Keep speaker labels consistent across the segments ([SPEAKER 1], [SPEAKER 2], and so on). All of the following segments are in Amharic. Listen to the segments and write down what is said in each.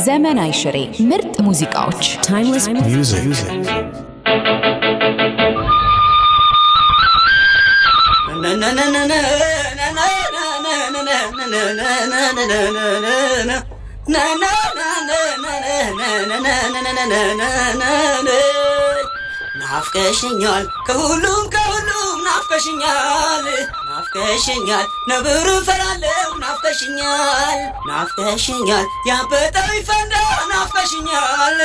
[SPEAKER 1] ዘመናዊ ሽሬ ምርጥ ሙዚቃዎች timeless music
[SPEAKER 2] ናፍቀሽኛል ከሁሉም ናፍቀሽኛል ነብሩ ፈራለው ናፍቀሽኛል ያበጠው ይፈንዳ ናፍቀሽኛል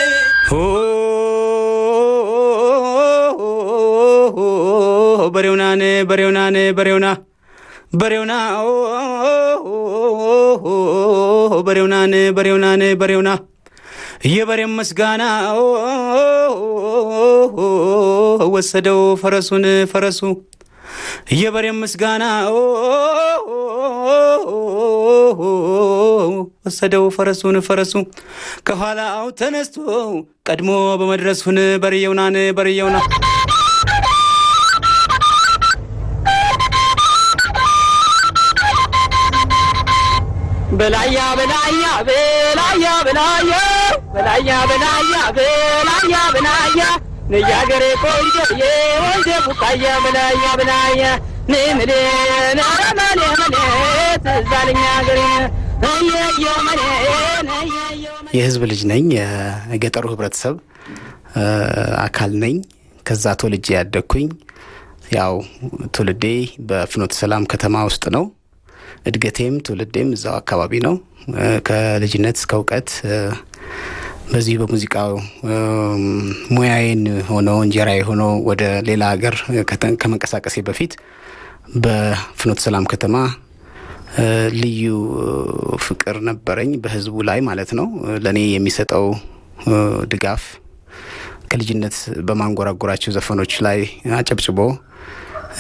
[SPEAKER 2] በሬውና የበሬም መስጋና ወሰደው ፈረሱ የበሬም መስጋና ወሰደው ፈረሱ ከኋላው ተነስቶ ቀድሞ በመድረሱን በሬውና በላያ ነያገሬ ቆንጆ የወንጀ ቡቃያ በላያ ነምለ ናራማለ ተዛልኛ ገሬ
[SPEAKER 3] የህዝብ ልጅ ነኝ። የገጠሩ ህብረተሰብ አካል ነኝ። ከዛ ተወልጄ ያደኩኝ ያው ትውልዴ በፍኖተ ሰላም ከተማ ውስጥ ነው። እድገቴም ትውልዴም እዛው አካባቢ ነው። ከልጅነት እስከ እውቀት በዚህ በሙዚቃው ሙያዬን ሆኖ እንጀራዬ ሆኖ ወደ ሌላ ሀገር ከመንቀሳቀሴ በፊት በፍኖተ ሰላም ከተማ ልዩ ፍቅር ነበረኝ በህዝቡ ላይ ማለት ነው። ለኔ የሚሰጠው ድጋፍ ከልጅነት በማንጎራጎራቸው ዘፈኖች ላይ አጨብጭቦ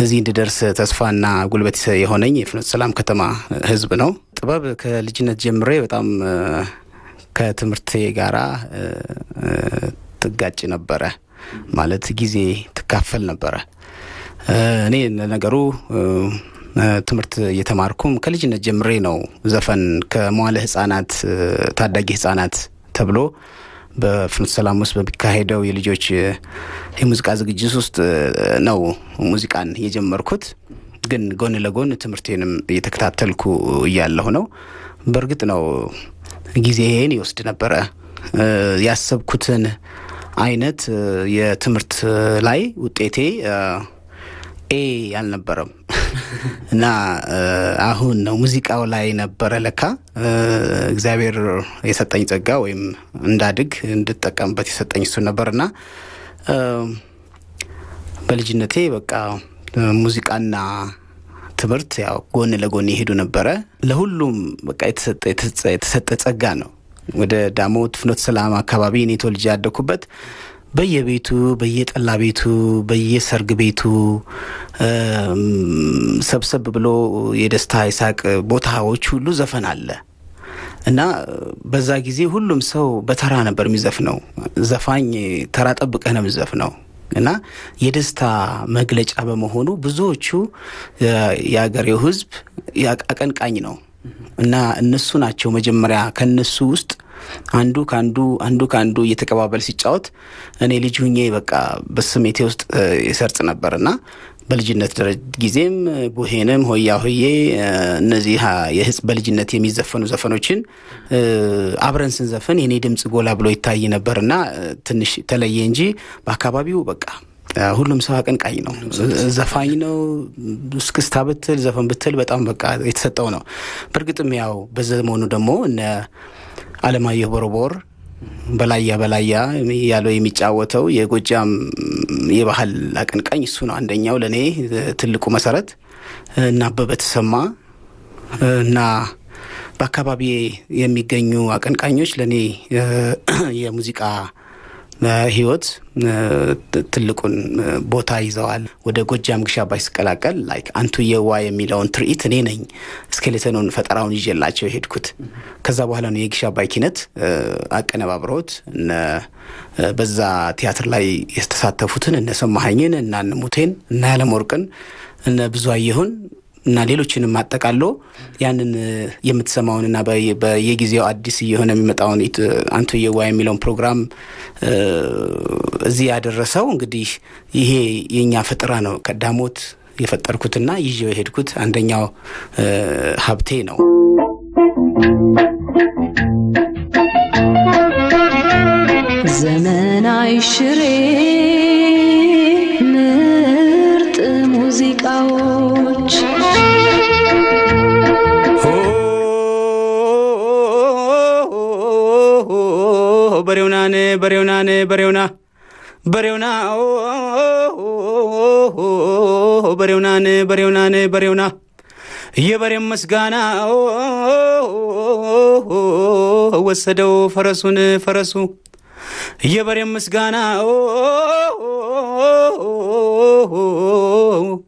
[SPEAKER 3] እዚህ እንድደርስ ተስፋና ጉልበት የሆነኝ የፍኖተ ሰላም ከተማ ህዝብ ነው። ጥበብ ከልጅነት ጀምሬ በጣም ከትምህርቴ ጋራ ትጋጭ ነበረ ማለት ጊዜ ትካፈል ነበረ። እኔ ነገሩ ትምህርት እየተማርኩም ከልጅነት ጀምሬ ነው። ዘፈን ከመዋለ ህፃናት ታዳጊ ህፃናት ተብሎ በፍኖተ ሰላም ውስጥ በሚካሄደው የልጆች የሙዚቃ ዝግጅት ውስጥ ነው ሙዚቃን የጀመርኩት። ግን ጎን ለጎን ትምህርቴንም እየተከታተልኩ እያለሁ ነው። በእርግጥ ነው ጊዜዬን ይወስድ ነበረ። ያሰብኩትን አይነት የትምህርት ላይ ውጤቴ ኤ ያልነበረም እና አሁን ነው ሙዚቃው ላይ ነበረ ለካ እግዚአብሔር የሰጠኝ ጸጋ ወይም እንዳድግ እንድጠቀምበት የሰጠኝ እሱ ነበርና በልጅነቴ በቃ ሙዚቃና ትምህርት ያው ጎን ለጎን ይሄዱ ነበረ። ለሁሉም በቃ የተሰጠ ጸጋ ነው። ወደ ዳሞት ፍኖተ ሰላም አካባቢ እኔ ተወልጄ ያደኩበት በየቤቱ በየጠላ ቤቱ በየሰርግ ቤቱ ሰብሰብ ብሎ የደስታ ይሳቅ ቦታዎች ሁሉ ዘፈን አለ እና በዛ ጊዜ ሁሉም ሰው በተራ ነበር የሚዘፍነው። ዘፋኝ ተራ ጠብቀህ ነው የሚዘፍነው እና የደስታ መግለጫ በመሆኑ ብዙዎቹ የአገሬው ህዝብ አቀንቃኝ ነው እና እነሱ ናቸው መጀመሪያ። ከነሱ ውስጥ አንዱ ካንዱ እየተቀባበል ሲጫወት እኔ ልጅ ሁኜ በቃ በስሜቴ ውስጥ ይሰርጽ ነበርና በልጅነት ጊዜም ቡሄንም ሆያ ሆዬ እነዚህ የህዝብ በልጅነት የሚዘፈኑ ዘፈኖችን አብረን ስንዘፈን የኔ ድምጽ ጎላ ብሎ ይታይ ነበርና ትንሽ ተለየ እንጂ በአካባቢው በቃ ሁሉም ሰው አቀንቃኝ ነው፣ ዘፋኝ ነው። እስክስታ ብትል ዘፈን ብትል በጣም በቃ የተሰጠው ነው። በእርግጥም ያው በዘመኑ ደግሞ እነ አለማየሁ ቦረቦር በላያ ያለው የሚጫወተው የጎጃም የባህል አቀንቃኝ እሱ ነው አንደኛው ለኔ ትልቁ መሰረት እና አበበ ተሰማ እና በአካባቢ የሚገኙ አቀንቃኞች ለኔ የሙዚቃ ህይወት ትልቁን ቦታ ይዘዋል። ወደ ጎጃም ግሽ አባይ ስቀላቀል ላይክ አንቱ የዋ የሚለውን ትርኢት እኔ ነኝ ስኬሌተኑን ፈጠራውን ይዤላቸው ሄድኩት። ከዛ በኋላ ነው የግሽ አባይ ኪነት አቀነባብሮት በዛ ቲያትር ላይ የተሳተፉትን እነ ሰማኸኝን እና ሙቴን እና ያለምወርቅን እነ ብዙአየሁን እና ሌሎችንም አጠቃሎ ያንን የምትሰማውንና በየጊዜው አዲስ እየሆነ የሚመጣውን አንቱ የዋ የሚለውን ፕሮግራም እዚህ ያደረሰው እንግዲህ ይሄ የኛ ፈጠራ ነው። ቀዳሞት የፈጠርኩትና ይዤው የሄድኩት አንደኛው ሀብቴ ነው።
[SPEAKER 1] ዘመናዊ ሽሬ ምርጥ ሙዚቃዎች
[SPEAKER 2] በሬውና የበሬም መስጋና ወሰደው ፈረሱ የበሬም መስጋና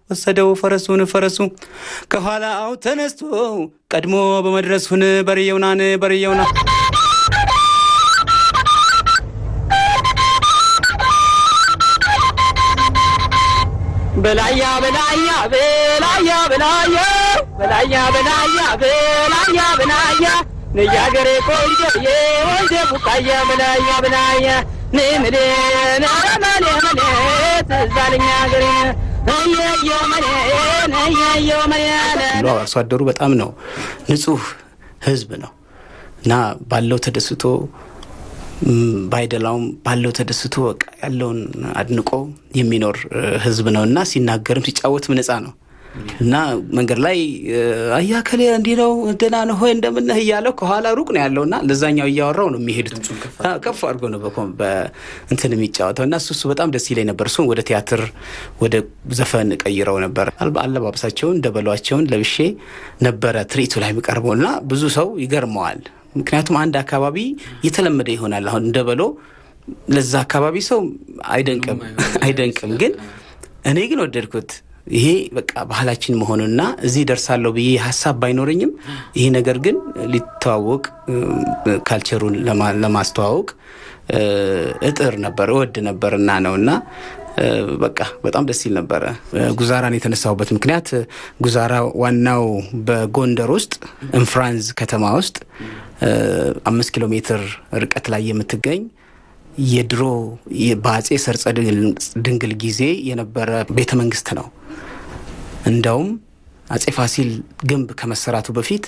[SPEAKER 2] ወሰደው ፈረሱ ከኋላው ተነስቶ ቀድሞ በመድረሱን በሬውና በላያ ነያገሬ ቆንጆዬ ወንዴ ቡቃያ በላያ ነምዴ ናራማኔ ትዛልኛ ገሬ
[SPEAKER 3] አርሶ አደሩ በጣም ነው ንጹህ ህዝብ ነው እና ባለው ተደስቶ ባይደላውም ባለው ተደስቶ በቃ ያለውን አድንቆ የሚኖር ህዝብ ነውና ሲናገርም ሲጫወትም ነፃ ነው እና መንገድ ላይ አያከለ እንዲነው ደና ነው ሆይ እንደምነህ ያለው ከኋላ ሩቅ ነው ያለውና ለዛኛው ያወራው ነው የሚሄዱት ከፍ አድርጎ ነው በእንትን የሚጫወተውና እሱ በጣም ደስ ይለኝ ነበር። እሱ ወደ ቲያትር ወደ ዘፈን ቀይረው ነበር። አለባበሳቸውን ደበሏቸውን ለብሼ ነበረ ትርኢቱ ላይ የሚቀርበውና ብዙ ሰው ይገርመዋል። ምክንያቱም አንድ አካባቢ የተለመደ ይሆናል። አሁን እንደበሎ ለዛ አካባቢ ሰው አይደንቅም ግን እኔ ግን ወደድኩት። ይሄ በቃ ባህላችን መሆኑና እዚህ ደርሳለሁ ብዬ ሐሳብ ባይኖርኝም ይሄ ነገር ግን ሊተዋወቅ ካልቸሩን ለማስተዋወቅ እጥር ነበር ወድ ነበርና ነውና በቃ በጣም ደስ ይል ነበር። ጉዛራን የተነሳውበት ምክንያት ጉዛራ ዋናው በጎንደር ውስጥ እንፍራንዝ ከተማ ውስጥ 5 ኪሎ ሜትር ርቀት ላይ የምትገኝ የድሮ በአጼ ሰርጸ ድንግል ጊዜ የነበረ ቤተ መንግስት ነው። እንደውም አጼ ፋሲል ግንብ ከመሰራቱ በፊት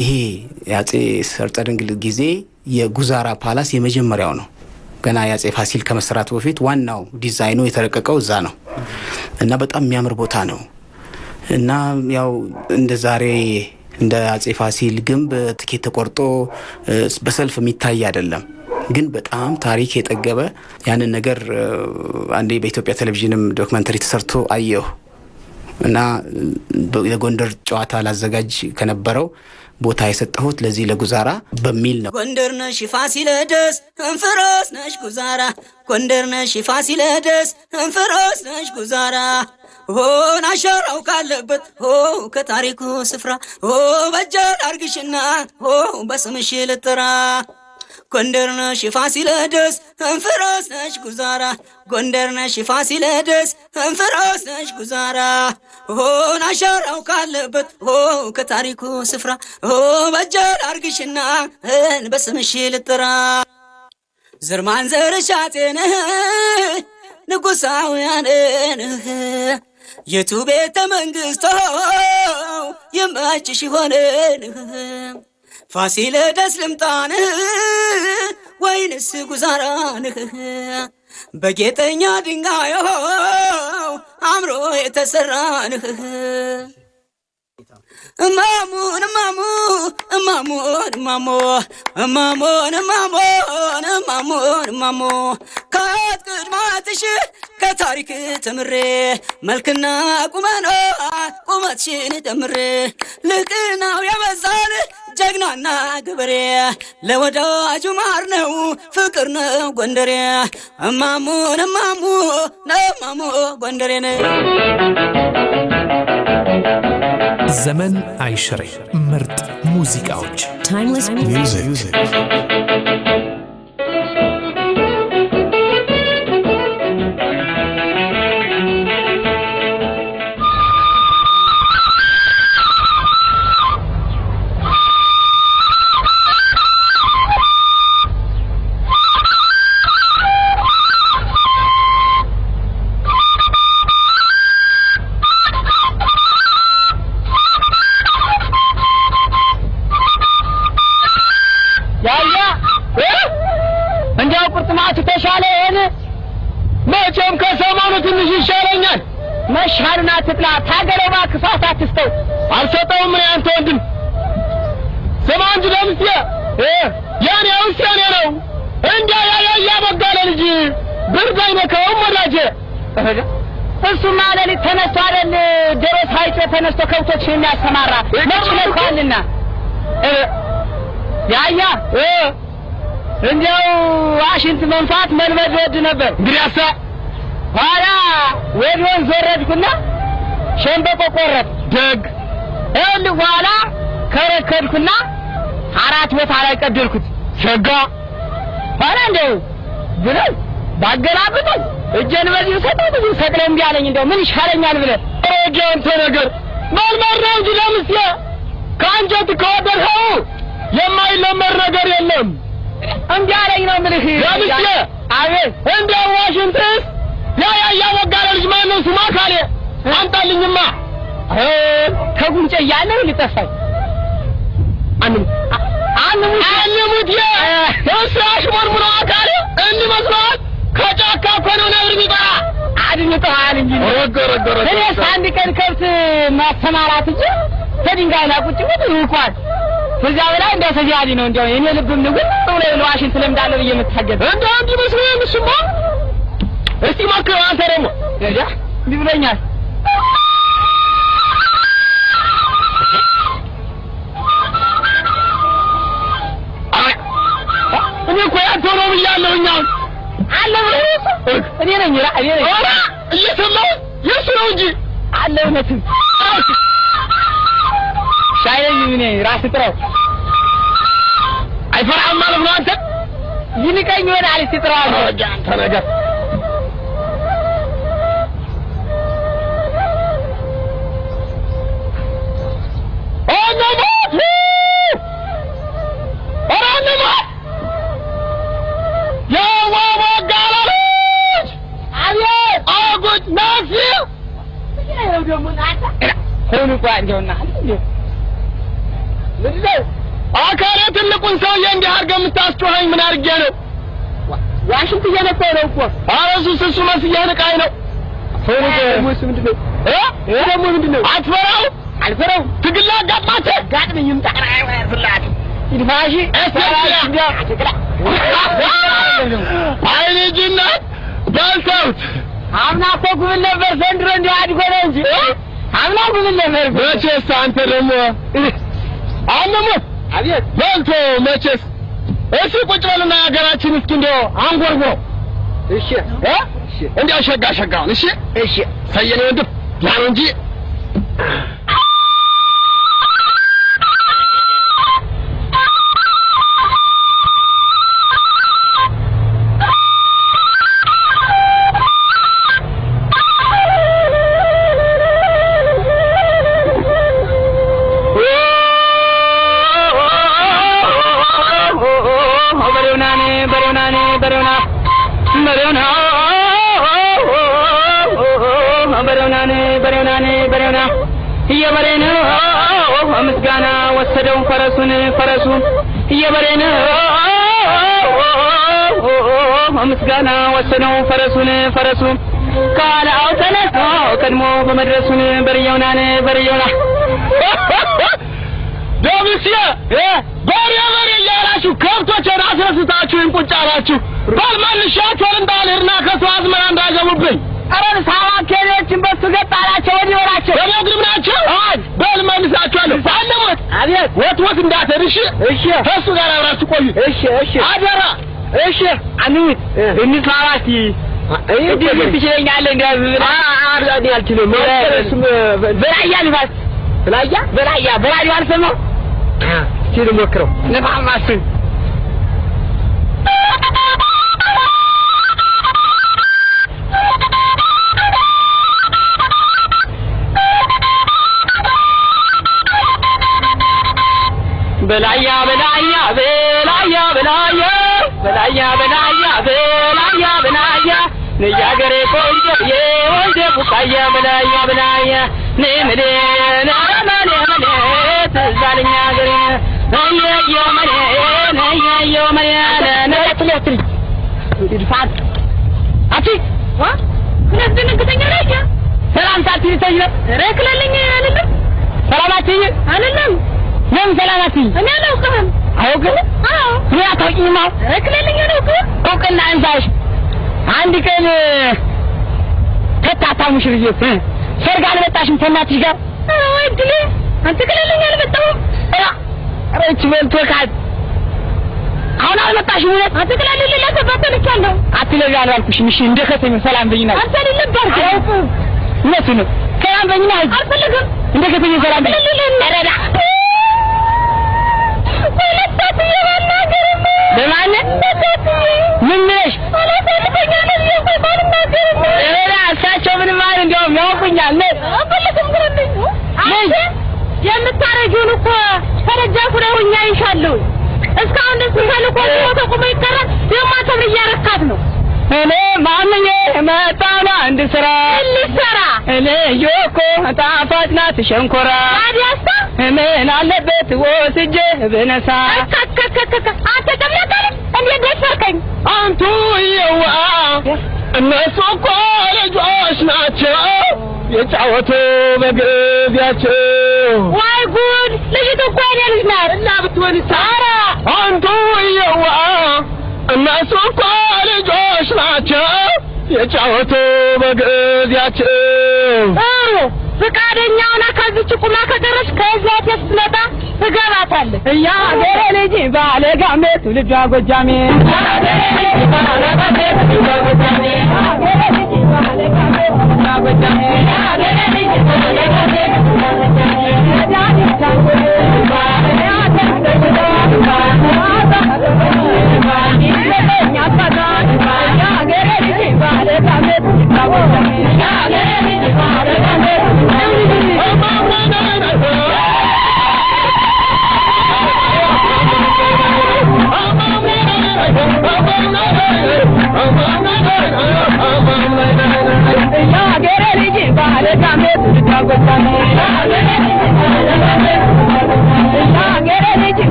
[SPEAKER 3] ይሄ የአጼ ሰርጸ ድንግል ጊዜ የጉዛራ ፓላስ የመጀመሪያው ነው። ገና የአጼ ፋሲል ከመሰራቱ በፊት ዋናው ዲዛይኑ የተረቀቀው እዛ ነው እና በጣም የሚያምር ቦታ ነው እና ያው እንደ ዛሬ እንደ አጼ ፋሲል ግንብ ትኬት ተቆርጦ በሰልፍ የሚታይ አይደለም። ግን በጣም ታሪክ የጠገበ ያንን ነገር አንዴ በኢትዮጵያ ቴሌቪዥንም ዶክመንተሪ ተሰርቶ አየሁ እና የጎንደር ጨዋታ ላዘጋጅ ከነበረው ቦታ የሰጠሁት ለዚህ ለጉዛራ በሚል ነው።
[SPEAKER 4] ጎንደር ነሽ ፋሲለደስ እንፍሮስ ነሽ ጉዛራ ጎንደር ነሽ ፋሲለደስ እንፍሮስ ነሽ ጉዛራ ሆን አሻራው ካለበት ከታሪኩ ስፍራ በጀር አርግሽና በስምሽ ልጥራ ጎንደር ነሽ ፋሲለደስ እንፍሮስ ነሽ ጉዛራ ጎንደር ነሽ ፋሲለደስ እንፍሮስ ነሽ ጉዛራ ሆን አሻራው ካለበት ከታሪኩ ስፍራ በጀር አርግሽና በስምሽ ልጥራ ዘርማን ዘርሻቴን ንጉሳውያን የቱ ቤተ መንግስቶ የማችሽ ሆነን ፋሲለደስ ልምጣን ወይንስ ጉዛራን በጌጠኛ ድንጋይ አምሮ የተሰራን እማሙን ከቅድማትሽ ከታሪክ ተምሬ መልክና ቁመትሽን ተምሬ ልቅናው የበዛን ጀግናና ገበሬ ለወዳጁ ማር ነው ፍቅር ነው ጎንደሬ እማሙን ጎንደሬ ነው።
[SPEAKER 5] ዘመን አይሽሬ ምርጥ ሙዚቃዎች
[SPEAKER 1] Timeless music.
[SPEAKER 2] አትጥላ ታገለው ማክፋት አትስተው
[SPEAKER 6] አልሰጠውም ምን አንተ ወንድም ሰማንጅ ለምስ ያኔ ውስያኔ ነው እንዴ ያ በጋለ ልጅ ብርጋይ ነካው ወዳጄ
[SPEAKER 2] እሱ ማለት ተነስቶ አይደል ደረስ ሀይቶ ተነስቶ ከብቶችን የሚያሰማራ ነጭ ነካልና ያያ እንደው ዋሽንት መንፋት መልመድ ወድ ነበር እንግዲያሳ ኋላ ወዲውን ዘረድኩና ሸንበቆ ቆረጥ ደግ እንዴ ኋላ ከረከድኩና አራት ቦታ ላይ ቀደልኩት ሸጋ ኋላ እንደው ብለህ ባገላብጠው እጄን በዚህ ሰጥለም ቢያለኝ እንደው ምን ይሻለኛል ብለህ አንተ ነገር መልመድ ነው እንጂ ለምስ ካንጀት ከወደረው የማይለመር ነገር የለም እንዴ አለኝ ነው ምልህ ለምስ አቤት እንደው ዋሽንግተን ያ ወጋለ ልጅ ማን ነው ስማ ካለ አንጣልኝማ ከጉንጨ ያለ ሊጠፋኝ አንሙት የስራሽ ወርሙራ ካለ እንዴ መስሏል ከጫካ ኮነው ነብር ቢጠራ አድንተሃል እንጂ ረገረገረ እኔ አንድ ቀን ከብት ማሰማራት እንጂ ተድንጋይ ላይ ቁጭ ብሎ ይቋል ከዚያ በላይ እንደሰጃዲ ነው እንደው የኔ ልብም ነው ግን ነው ዋሽን ስለምዳለው በየምታገድ እንደው አንድ መስሎኝ ስማ እስቲ ማከራ አንተ ደግሞ ያዳ ቢብለኛል እኔ እኮ ያንተ ነው ብያለሁኝ አለው እኔ ነኝ ኧረ እየሰማሁ የሱ ነው እንጂ አለው ነትም ሻይለኝ ምን ራስ ጥራው አይፈራም ማለት ነው አንተ ይንቀኝ ወደ አለስ ጥራው አንተ ነገር ቋንጆና ምንድነው አካለ ትልቁን ሰውዬ እንዲህ አድርገህ የምታስጮኸኝ ምን አድርጌ ነው ዋሽንት እየነካው ነው እኮ እሱ መስዬ ንቃይ ነው ወይስ ምንድነው ደግሞ ምንድነው አትፈራው አልፈራው ትግል አጋጥማት ጋጥመኝም ታራይ ወይስላት ይድፋሽ እስቲ አይኔ ጅና ባልታውት አምና እኮ ጉብል ነበር ዘንድሮ እንዲህ አድጎ ነው እንጂ አምና ጉብል ነበር መቼስ አንተ ደግሞ አምነው አቤት በልቶ መቼስ እሺ ቁጭ በልና ሀገራችን እስኪ እንደው አንጎርጎ እሺ እሺ እንደው ሸጋውን እሺ ሰየኔ ወንድም ያን እንጂ በረውናኔ እየበሬነ ምስጋና ወሰደው ፈረሱ እየበሬነ ምስጋና ወሰደው ፈረሱ ካላው ተነስቶ ቀድሞ በመድረሱን በርየውና ደምሲያ በሬ ያላችሁ ከብቶችን አስረስታችሁ እንቁጫላችሁ ባልማልሻቸው እንዳልርና ከሰው አዝመራ እንዳይገቡብኝ አረን ሳዋከሌችን በሱ ገጣላቸው ወዲወራቸው በመድርም ናቸው ባልማልሳቸው ባለሞት አቤት ወጥወት እንዳተርሽ እሺ ከሱ ጋር አብራችሁ ቆዩ እሺ አደራ እሺ አንውት እንሳዋቲ እዲህ ትችለኛለህ እንዴ አርዳኒ አልችልም በላያ ንፋስ በላያ በራዲዮ አልሰማው ሲል ሞክረው ነፋማስ በላያ ነያገሬ ቆንጆ የወንጀ ቡቃያ በላያ ነምዴ ናማኔ ትዛልኛ ገሬ ነየዮ መኔ ነትለትል ይድፋት አቲ ዋ ነዝንግተኛ ነኝ ሰላ ሰላም ሳትይ ተይለ ረክለልኝ አይደለም ሰላማትይ አይደለም ምን ሰላማትይ እኔ አላውቅም አውቅም እኔ አታውቂኝማ ረክለልኝ አላውቅም አውቅና አንሳሽ አንድ ቀን ተታታ ሙሽሪት ሰርግ አልመጣሽም ተናትሽ ጋር ወይ ድሌ አንተ ክለልኝ አልመጣሁም አረች ወልቶካል አሁን አልመጣሽም ወይ አንተ ክለልኝ ለተባተልቻለሁ አትለጋል አልኩሽ ምሽ እንደከተኝ ሰላም በይና አንተ ልልባር ነሱ ነው ሰላም በይና አልፈልግም እንደከተኝ ሰላም በይና ረዳ ወለታት ይወናገር ለማን ምን ነሽ አላፈልገኛ ነው የማልናገር እራ ሳቸው ምን ማለት እንደው ያውቁኛል ነው አፈልግም ግረልኝ አንተ የምታረጁን እኮ ተረጃኩ ነው ሆኛ ይሻለው እስካሁን ደስ ይፈልኩ ተቆመ ይከራል የማተብር ያረካት ነው እኔ ማንኛ መጣና እንድስራ ልስራ እኔ ዮኮ ታፋትና ተሸንኮራ አዲያሳ ምን አለበት ወስጄ በነሳ ከከከከ አንተ ደምያታል እንዴ ደስርከኝ አንቱ ይዋ እነሱ እኮ ልጆች ናቸው የጫወቱ በግቢያቸው ዋይ ጉድ ልጅቱ እኮ ልጅ ናት እና ብትሆን ሳራ አንቱ ይዋ እነሱ እኮ ልጆች ናቸው የጫወቱ በግቢያቸው ፍቃደኛውና ከዚች ቁማ ከደረስ ከዚያ ተስመጣ ትገባታለህ እያ ገሬ ልጅ ባለጋሜ ትውልዷ ጎጃሜ ባለጋሜ ትውልዷ ጎጃሜ ገሬ ልጅ ባለጋሜ ትውልዷ ጎጃሜ ገሬ ልጅ ባለጋሜ ትውልዷ ጎጃሜ ዳኒ ታንጎ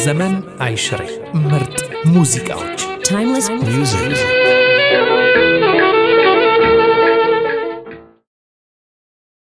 [SPEAKER 5] ዘመን አይሽሬ ምርጥ ሙዚቃዎች
[SPEAKER 1] Timeless music.